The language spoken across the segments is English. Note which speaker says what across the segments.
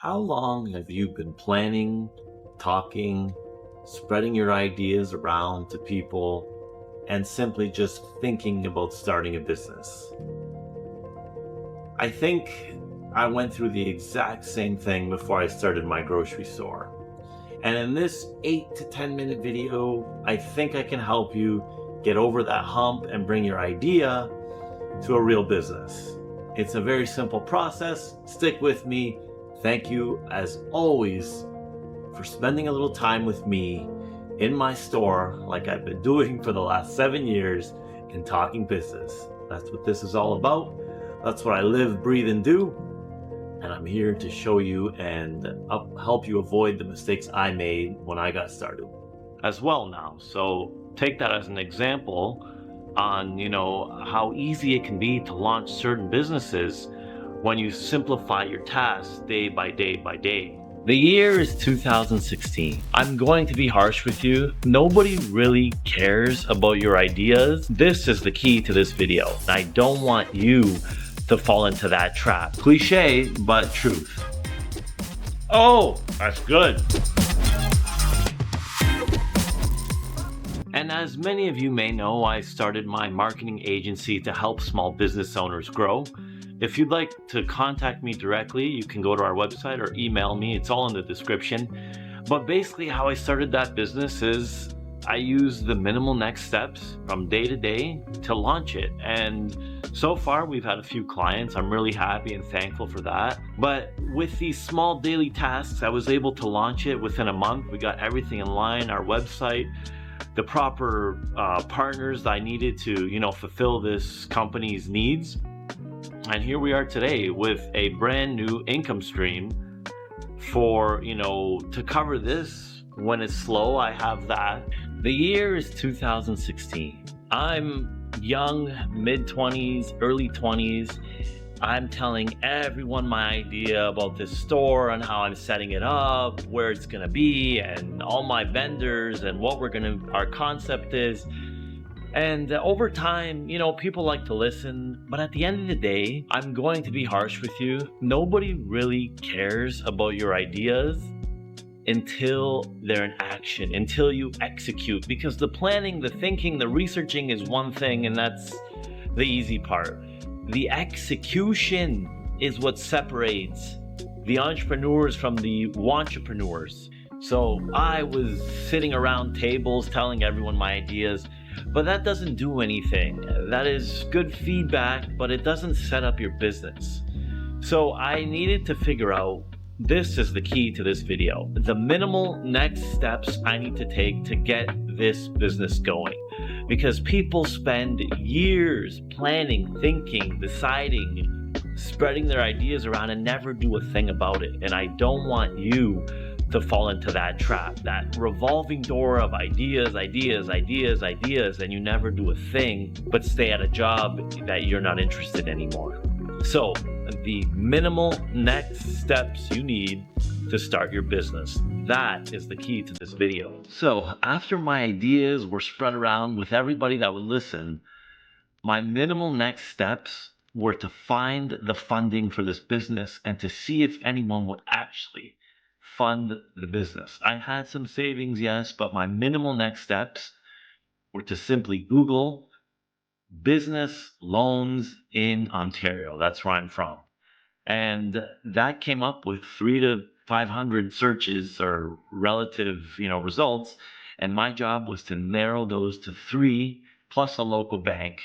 Speaker 1: How long have you been planning, talking, spreading your ideas around to people, and simply just thinking about starting a business? I think I went through the exact same thing before I started my grocery store. And in this 8 to 10 minute video, I think I can help you get over that hump and bring your idea to a real business. It's a very simple process. Stick with me. Thank you, as always, for spending a little time with me in my store, like I've been doing for the last 7 years, and talking business. That's what this is all about. That's what I live, breathe, and do. And I'm here to show you and help you avoid the mistakes I made when I got started as well now. So take that as an example on, how easy it can be to launch certain businesses when you simplify your tasks day by day by day. The year is 2016. I'm going to be harsh with you. Nobody really cares about your ideas. This is the key to this video. I don't want you to fall into that trap. Cliche, but truth. Oh, that's good. And as many of you may know, I started my marketing agency to help small business owners grow. If you'd like to contact me directly, you can go to our website or email me. It's all in the description. But basically how I started that business is I used the minimal next steps from day to day to launch it. And so far we've had a few clients. I'm really happy and thankful for that. But with these small daily tasks, I was able to launch it within a month. We got everything in line, our website, the proper partners I needed to, fulfill this company's needs. And here we are today with a brand new income stream for, to cover this when it's slow. I have that. The year is 2016. I'm young, mid-20s, early 20s. I'm telling everyone my idea about this store and how I'm setting it up, where it's gonna be, and all my vendors and what our concept is. And over time, people like to listen, but at the end of the day, I'm going to be harsh with you. Nobody really cares about your ideas until they're in action, until you execute, because the planning, the thinking, the researching is one thing, and that's the easy part. The execution is what separates the entrepreneurs from the wantrepreneurs. So I was sitting around tables telling everyone my ideas, but that doesn't do anything. That is good feedback, but it doesn't set up your business. So I needed to figure out, this is the key to this video, the minimal next steps I need to take to get this business going. Because people spend years planning, thinking, deciding, spreading their ideas around and never do a thing about it. And I don't want you to fall into that trap, that revolving door of ideas, and you never do a thing, but stay at a job that you're not interested anymore. So the minimal next steps you need to start your business. That is the key to this video. So after my ideas were spread around with everybody that would listen, my minimal next steps were to find the funding for this business and to see if anyone would actually fund the business. I had some savings, yes, but my minimal next steps were to simply Google business loans in Ontario. That's where I'm from. And that came up with 300 to 500 searches or relative, results. And my job was to narrow those to 3 plus a local bank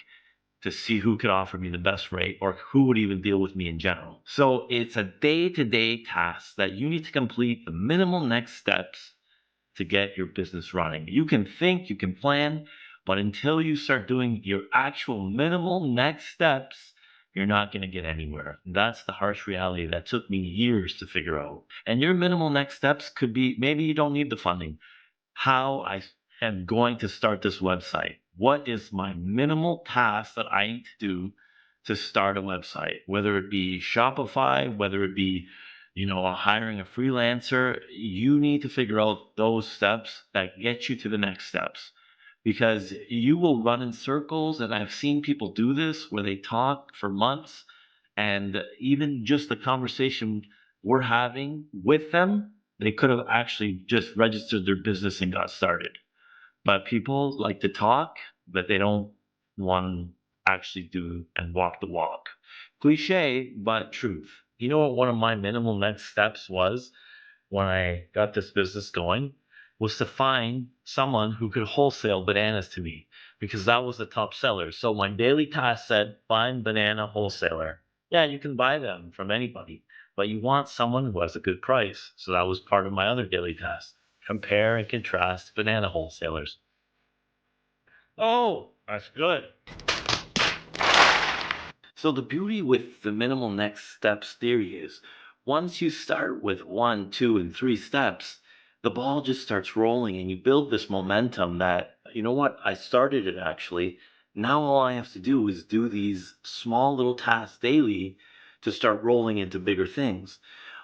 Speaker 1: to see who could offer me the best rate or who would even deal with me in general. So it's a day-to-day task that you need to complete the minimal next steps to get your business running. You can think, you can plan, but until you start doing your actual minimal next steps, you're not going to get anywhere. That's the harsh reality that took me years to figure out. And your minimal next steps could be, maybe you don't need the funding. How I am going to start this website. What is my minimal task that I need to do to start a website? Whether it be Shopify, whether it be, hiring a freelancer, you need to figure out those steps that get you to the next steps. Because you will run in circles, and I've seen people do this where they talk for months, and even just the conversation, we're having with them, they could have actually just registered their business and got started. But people like to talk, but they don't want to actually do and walk the walk. Cliche, but truth. You know what one of my minimal next steps was when I got this business going? Was to find someone who could wholesale bananas to me because that was the top seller. So my daily task said find banana wholesaler. Yeah, you can buy them from anybody, but you want someone who has a good price. So that was part of my other daily task. Compare and contrast banana wholesalers. Oh, that's good. So the beauty with the minimal next steps theory is once you start with 1, 2, and 3 steps, the ball just starts rolling and you build this momentum that, you know what, I started it actually. Now all I have to do is do these small little tasks daily to start rolling into bigger things.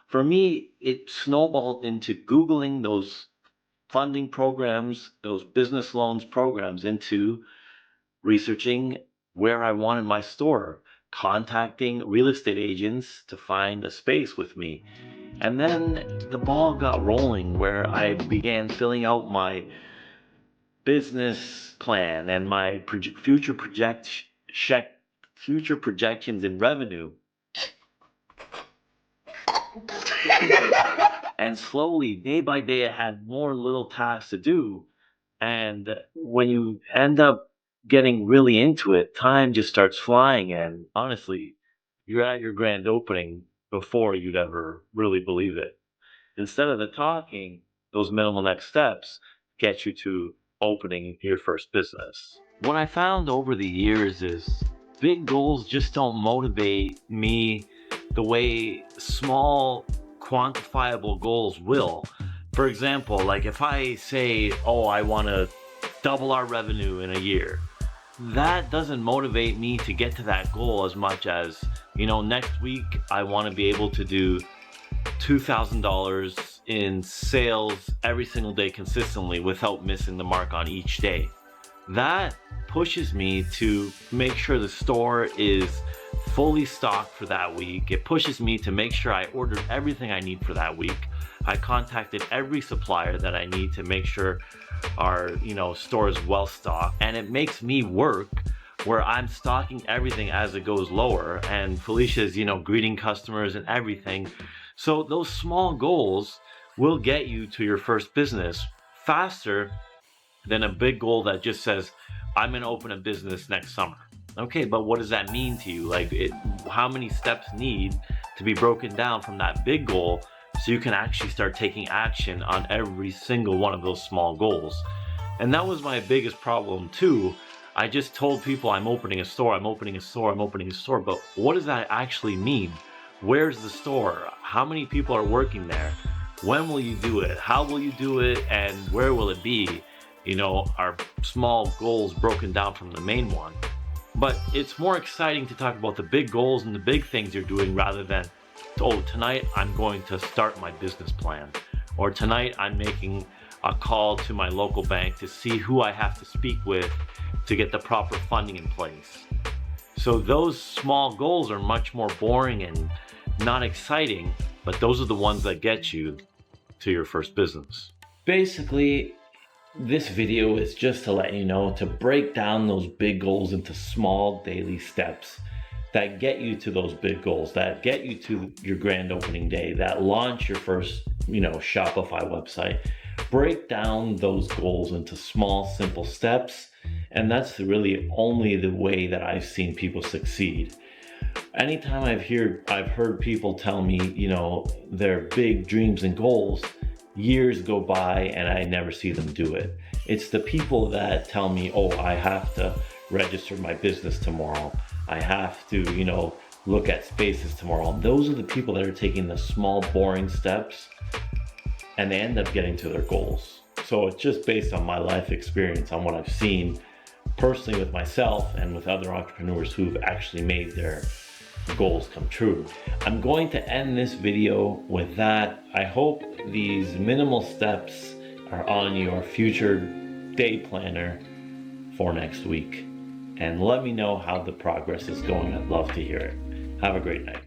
Speaker 1: For me, it snowballed into Googling those funding programs, those business loans programs, into researching where I wanted my store, contacting real estate agents to find a space with me. And then the ball got rolling where I began filling out my business plan and my future projections in revenue. And slowly, day by day, I had more little tasks to do. And when you end up getting really into it, time just starts flying. And honestly, you're at your grand opening before you'd ever really believe it. Instead of the talking, those minimal next steps get you to opening your first business. What I found over the years is big goals just don't motivate me the way small, quantifiable goals will. For example, like if I say, oh, I want to double our revenue in a year, that doesn't motivate me to get to that goal as much as, next week I want to be able to do $2,000 in sales every single day consistently without missing the mark on each day. That pushes me to make sure the store is fully stocked for that week. It pushes me to make sure I ordered everything I need for that week. I contacted every supplier that I need to make sure our store is well stocked, and it makes me work where I'm stocking everything as it goes lower, and Felicia's greeting customers and everything. So those small goals will get you to your first business faster than a big goal that just says, I'm going to open a business next summer. Okay, but what does that mean to you? How many steps need to be broken down from that big goal so you can actually start taking action on every single one of those small goals? And that was my biggest problem too. I just told people I'm opening a store, I'm opening a store, I'm opening a store, but what does that actually mean? Where's the store? How many people are working there? When will you do it? How will you do it? And where will it be? Our small goals broken down from the main one. But it's more exciting to talk about the big goals and the big things you're doing rather than, oh, tonight I'm going to start my business plan. Or tonight I'm making a call to my local bank to see who I have to speak with to get the proper funding in place. So those small goals are much more boring and not exciting, but those are the ones that get you to your first business. Basically, this video is just to let you know to break down those big goals into small daily steps that get you to those big goals, that get you to your grand opening day, that launch your first, Shopify website. Break down those goals into small, simple steps. And that's really only the way that I've seen people succeed. Anytime I've heard people tell me, their big dreams and goals, years go by and I never see them do it. It's the people that tell me, oh, I have to register my business tomorrow. I have to, look at spaces tomorrow. Those are the people that are taking the small, boring steps and they end up getting to their goals. So it's just based on my life experience, on what I've seen personally with myself and with other entrepreneurs who've actually made their goals come true. I'm going to end this video with that. I hope these minimal steps are on your future day planner for next week. And let me know how the progress is going. I'd love to hear it. Have a great night.